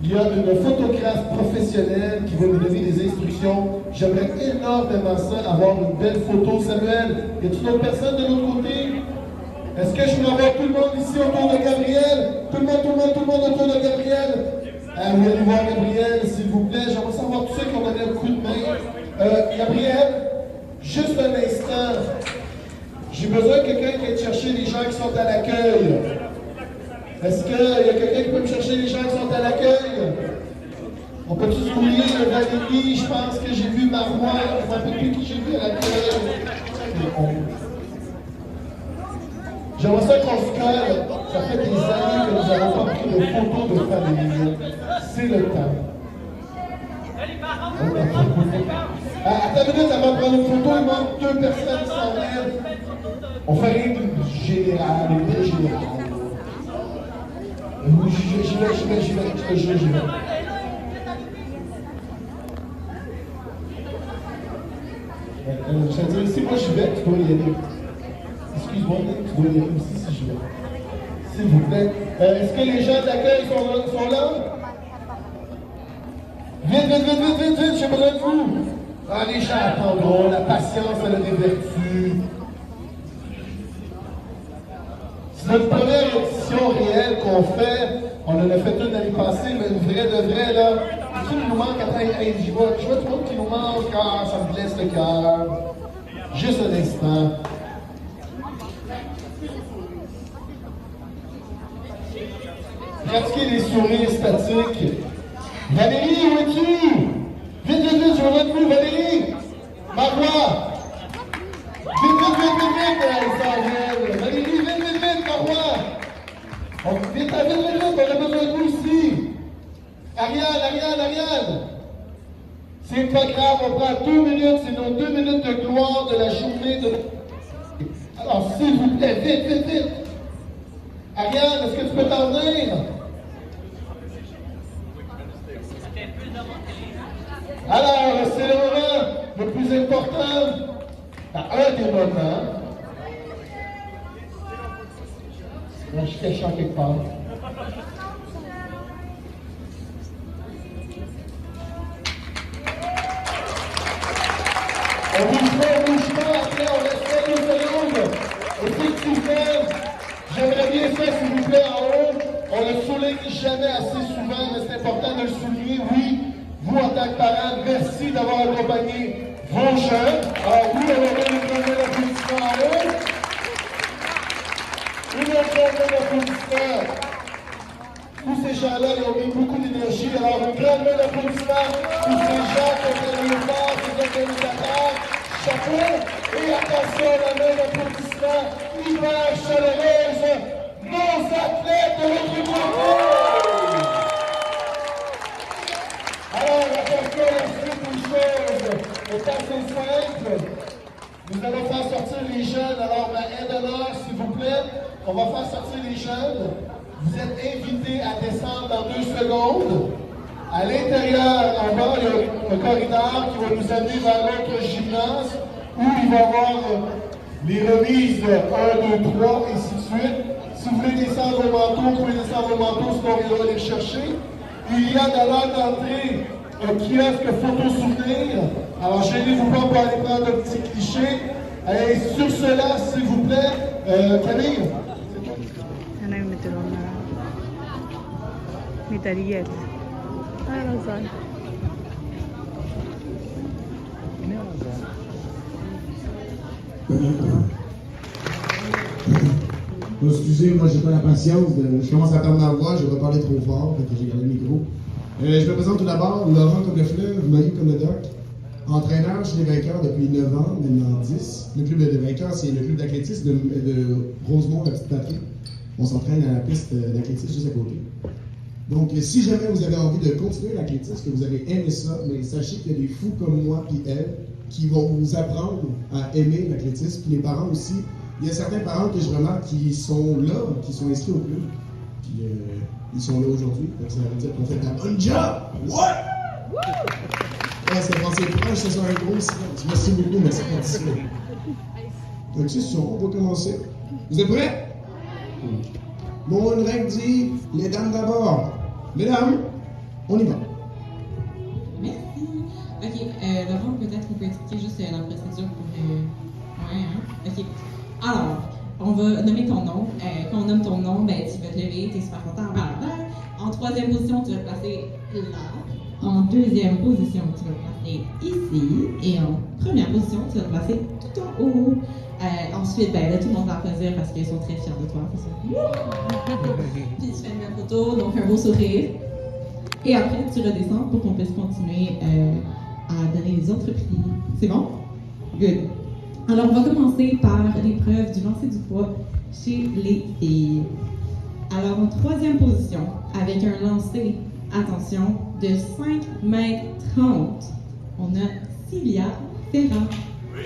Il y a une photographe professionnelle qui va nous donner des instructions. J'aimerais énormément ça, avoir une belle photo. Samuel, y a-t-il d'autres personnes de l'autre côté? Est-ce que je peux avoir tout le monde ici autour de Gabriel? Tout le monde autour de Gabriel? Vous allez voir Gabriel, s'il vous plaît. J'aimerais savoir tous ceux qui ont donné un coup de main. Gabriel, juste un instant. J'ai besoin de quelqu'un qui aille chercher les gens qui sont à l'accueil. Est-ce qu'il y a quelqu'un qui peut me chercher les gens qui sont à l'accueil? On peut tous oublier Valérie, je pense que j'ai vu Marois, je ne me rappelle plus qui j'ai vu à l'accueil. J'aimerais ça qu'on se colle. Ça fait des années que nous n'avons pas pris de photos de famille. C'est le temps. Attends une minute avant de prendre une photo, il manque 2 personnes qui s'en viennent. On fait rien de général, une belle générale. Oui, j'y vais. Je vais dire, si moi j'y vais, tu dois y aller. Excuse-moi, tu dois y aller aussi si je vais. S'il vous plaît. Est-ce que les gens d'accueil sont là? Vite, j'ai besoin de vous. Ah, les gens attendront, la patience, elle a des vertus. C'est notre première édition réelle qu'on fait. On en a fait une l'année passée, mais une vraie de vraie, là. Ce qui nous manque, attends, hey, je vois tout le monde qui nous manque, ah, ça me blesse le cœur. Juste un instant. Pratiquer les sourires statiques. Valérie, où es-tu? Vite, vite, vite, je vois plus, Valérie! Marois! Vite, Alexandre! Valérie, vite, Marois! Vite, on a besoin de vous ici! Ariane! C'est pas grave, on prend 2 minutes, c'est nos 2 minutes de gloire de la journée de... Alors, s'il vous plaît, vite! Ariane, est-ce que tu peux t'en venir? Alors, c'est le moment le plus important, un des moments. Là, je fais chant quelque part. On bouge pas, après on reste 2 secondes. Effectivement, j'aimerais bien ça, s'il vous plaît, en haut. On le souligne jamais assez souvent, mais c'est important de le souligner, oui. Vous, en tant que parents, merci d'avoir accompagné vos jeunes. Alors, oui, on va donner une grande main d'applaudissement en haut. Une grande main d'applaudissement. Tous ces gens-là, ils ont mis beaucoup d'énergie. Alors, une grande main d'applaudissement. Tous ces gens qui ont travaillé fort, ces organisateurs. Chapeau. Et attention, la main d'applaudissement hyper chaleureuse. Nos athlètes de l'autre côté. Alors, attention, la suite des choses est assez simple. Nous allons faire sortir les jeunes. Alors, ma aide d'honneur, s'il vous plaît, on va faire sortir les jeunes. Vous êtes invités à descendre dans 2 secondes. À l'intérieur, en bas, il y a un corridor qui va nous amener vers l'autre gymnase où il va y avoir les remises 1, 2, 3, et ainsi de suite. Si vous voulez descendre vos manteaux, vous pouvez descendre vos manteaux, sinon on viendra les chercher. Il y a dans l'heure d'entrée un kiosque photo-souvenir. Alors, gênez-vous pas pour aller prendre un petit cliché. Et sur cela, s'il vous plaît, Camille. هنا يمدلون ميداليات. رمضان. Bon, excusez, moi j'ai pas la patience, je commence à perdre ma voix, je vais parler trop fort, fait que j'ai gardé le micro. Je me présente tout d'abord, Laurent comme le fleuve, Marie comme le doc, entraîneur chez les vainqueurs depuis 9 ans, maintenant 10. Le club des vainqueurs, c'est le club d'athlétisme de Rosemont, la petite patrie. On s'entraîne à la piste d'athlétisme juste à côté. Donc, si jamais vous avez envie de continuer l'athlétisme, que vous avez aimé ça, mais sachez qu'il y a des fous comme moi et elle qui vont vous apprendre à aimer l'athlétisme, puis les parents aussi. Il y a certains parents que je remarque qui sont là, qui sont inscrits au club, puis ils sont là aujourd'hui. Donc, ça veut dire qu'on fait un bon job! Ouais! Ouais, c'est pensé proche, ce soit un gros silence. Merci beaucoup, merci pour participer. Donc, c'est ça, on va commencer. Vous êtes prêts? Mon règle dit les dames d'abord. Mesdames, on y va. Merci. Ok, Laurent, peut-être qu'on peut expliquer juste la procédure pour. Ouais, hein? Ok. Alors, on va nommer ton nom. Quand on nomme ton nom, ben, tu vas te lever, tu es super content. En 3e position, tu vas te placer là. En 2e position, tu vas te placer ici. Et en 1re position, tu vas te placer tout en haut. Ensuite, ben, là, tout le monde va applaudir parce qu'ils sont très fiers de toi. Puis tu fais une belle photo, donc un beau sourire. Et après, tu redescends pour qu'on puisse continuer à donner les autres prix. C'est bon? Good. Alors, on va commencer par l'épreuve du lancer du poids chez les filles. Alors, en 3e position, avec un lancer, attention, de 5 mètres 30, on a Cilia Ferrat. Oui.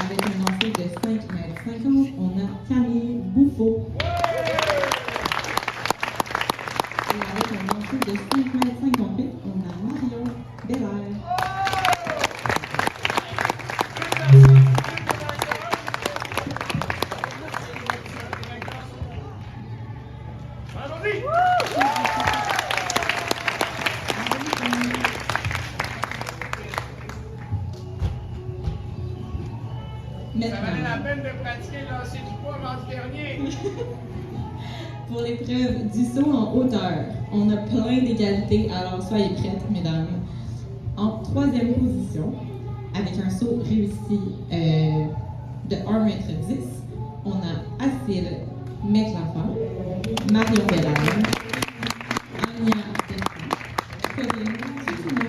Avec un lancer de 5 mètres 50, on a Camille Bouffaut. Et avec un lancer de 5 mètres 58, on a Marion Belair. Maintenant, peine de pratiquer le lancer du poids mardi dernier. pour l'épreuve du saut en hauteur, on a plein d'égalités, alors soyez prêtes, mesdames. En troisième position, avec un saut réussi de 1,10 m, on a Acile Meclafa, Marion Bellard, Anya Delphi, Colline Susuma.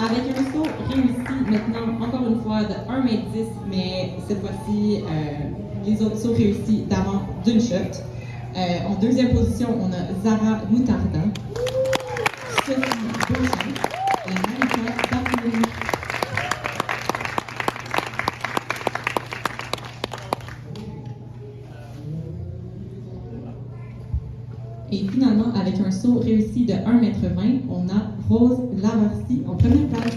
Avec un saut réussi maintenant, encore une fois, de 1,10 m, mais cette fois-ci, les autres sauts réussis d'avant d'une shot. En deuxième position, on a Zara Moutarda, Sophie Beauchamp et Marika Bartolomé. Et finalement, avec un saut réussi de 1,20 m, on a Rose Lavarcy en première place.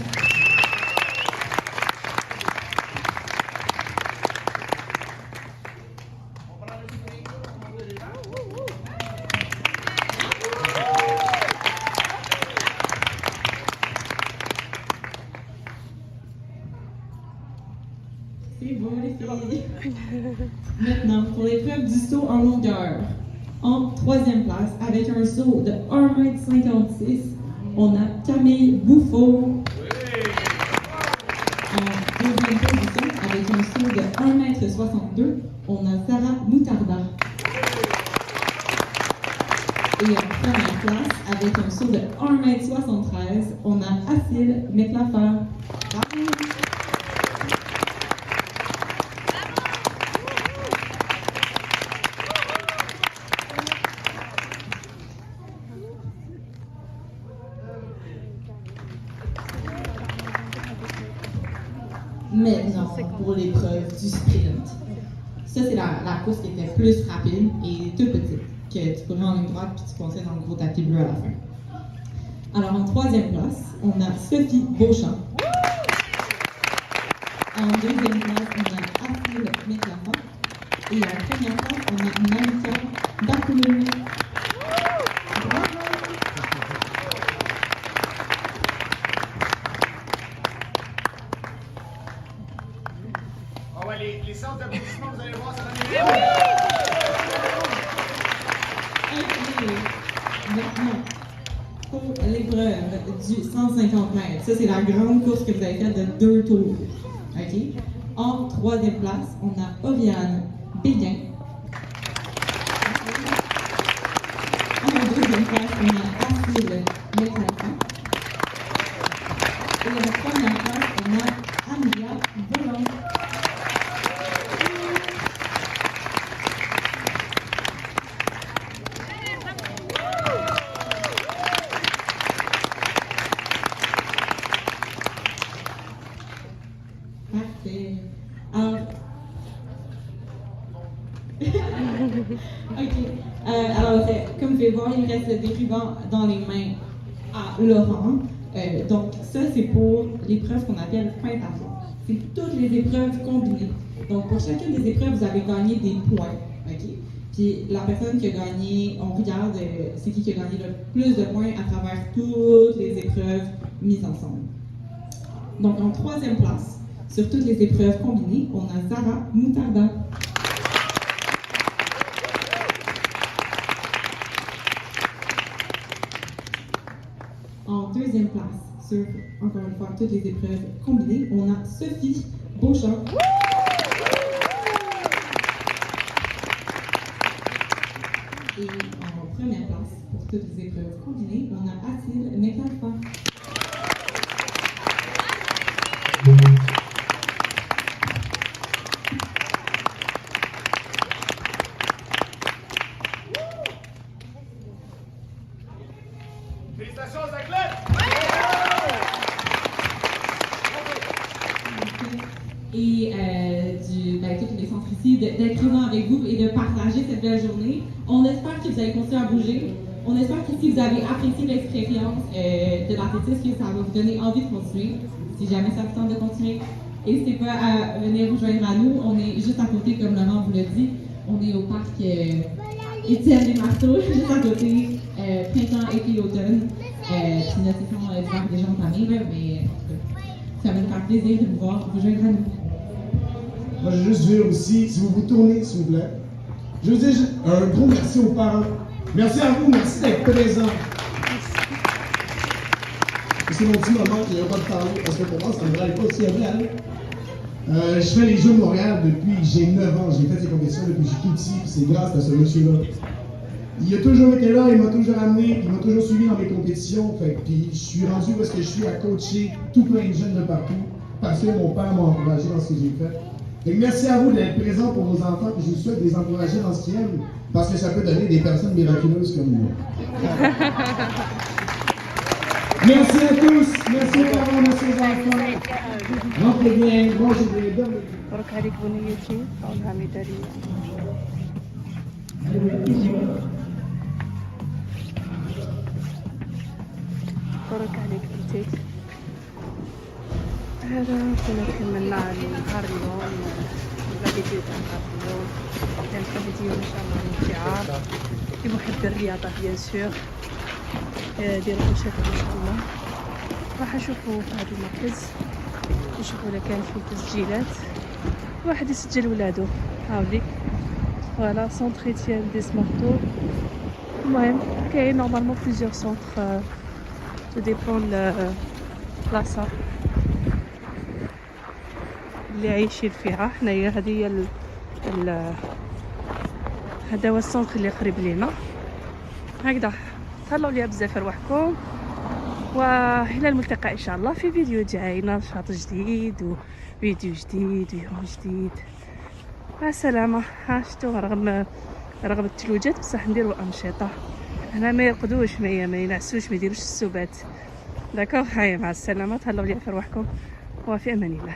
C'est bon, les filles. Maintenant, pour l'épreuve du saut en longueur, en troisième place, avec un saut de 1,56 m, on a Camille Bouffaut. En deuxième position, avec un saut de 1,62 m, on a Sarah Moutarda. Et en première place, avec un saut de 1,73 m, on a Acile Meclafa. Bravo! Maintenant, pour l'épreuve du sprint. Ça, c'est la course qui était plus rapide et toute petite, que tu courais en ligne droite puis tu passais dans le gros tapis bleu à la fin. Alors, en troisième place, on a Sophie Beauchamp. En deuxième place, on a Acile Meclafa. Et en première place, on a Marika Bartolomé. Ah ouais, les centres d'applaudissements, vous allez voir, ça va Ok. Maintenant, pour l'épreuve du 150 mètres, ça c'est la grande course que vous avez faite de 2 tours. Ok. En troisième place, on a Oriane Béguin. En deuxième place, on a Acile Meclafa. Et en première place, on a Amelia Volant. Parfait. Alors, ok. Alors, comme vous pouvez voir, il reste des rubans dans les mains à Laurent. Donc, ça, c'est pour l'épreuve qu'on appelle pentathlon. C'est toutes les épreuves combinées. Donc, pour chacune des épreuves, vous avez gagné des points. Ok? Puis, la personne qui a gagné, on regarde c'est qui a gagné le plus de points à travers toutes les épreuves mises ensemble. Donc, en troisième place, sur toutes les épreuves combinées, on a Zara Moutarda. En deuxième place, sur, encore une fois, toutes les épreuves combinées, on a Sophie Beauchamp. Et en première place, pour toutes les épreuves combinées, on a Acile Meclafa. Félicitations aux athlètes! Et tous les centres ici, d'être présents avec vous et de partager cette belle journée. On espère que vous allez continuer à bouger. On espère qu'ici vous avez apprécié l'expérience de l'athlétisme, que ça va vous donner envie de continuer. Si jamais ça vous tente de continuer, n'hésitez pas à venir vous joindre à nous. On est juste à côté, comme Laurent vous l'a dit. On est au parc Étienne des Marteaux, juste à côté. printemps, été, automne. Puis notre saison d'hiver est déjà entamée, là, mais en tout cas, ça va nous faire plaisir de vous voir rejoindre à nous. Moi, je veux juste dire aussi, si vous vous tournez, s'il vous plaît, je veux dire un gros merci aux parents. Merci à vous, merci d'être présents. C'est mon petit moment que je n'ai pas de parler, parce que pour moi, ça ne me rappelle pas aussi réel. Je fais les Jeux de Montréal depuis que j'ai 9 ans. J'ai fait ces compétitions depuis que je suis tout petit, puis c'est grâce à ce monsieur-là. Il a toujours été là, il m'a toujours amené, il m'a toujours suivi dans mes compétitions. Puis je suis rendu parce que je suis à coacher tout plein de jeunes de partout, parce que mon père m'a encouragé dans ce que j'ai fait. Et merci à vous d'être présents pour vos enfants, puis je vous souhaite de les encourager dans ce qu'ils aiment, parce que ça peut donner des personnes miraculeuses comme moi. Merci à tous, merci aux parents, merci aux enfants. Rentrez bien, mangez bien, dormez bien. مبروك عليك بنيتي قولها مدارية. مبروك عليك بنتي. هذا كنا كملنا نهار اليوم الفيديو تاع نهار اليوم. كانت فيديو ان شاء الله ممتعة لمحبي الرياضة بيان سور. ديروا مشاهدة ان شاء الله. راح نشوفوا في هذا المركز نشوفوا اذا كان فيه تسجيلات واحد يسجل ولادو. هاوليك فوالا سونتر إتيان ديس مارتو. المهم كاين نورمالمون بليزيور سونتر تو ديبون بلاصة اللي عايشين فيها حنايا. هذه هي هذا هو السونتر اللي قريب لينا هكذا. تهلاو ليا بزاف رواحكم، والى الملتقى ان شاء الله في فيديو جاي، نشاط جديد وفيديو جديد ويوم جديد. مع السلامه. ها شفتوا رغم التلوجات بصح نديروا انشطه هنا، ما يرقدوش ما ينعسوش ما يديروش السبات. داكوغ. هيا مع السلامه، تهلاو ليا في رواحكم وفي امان الله.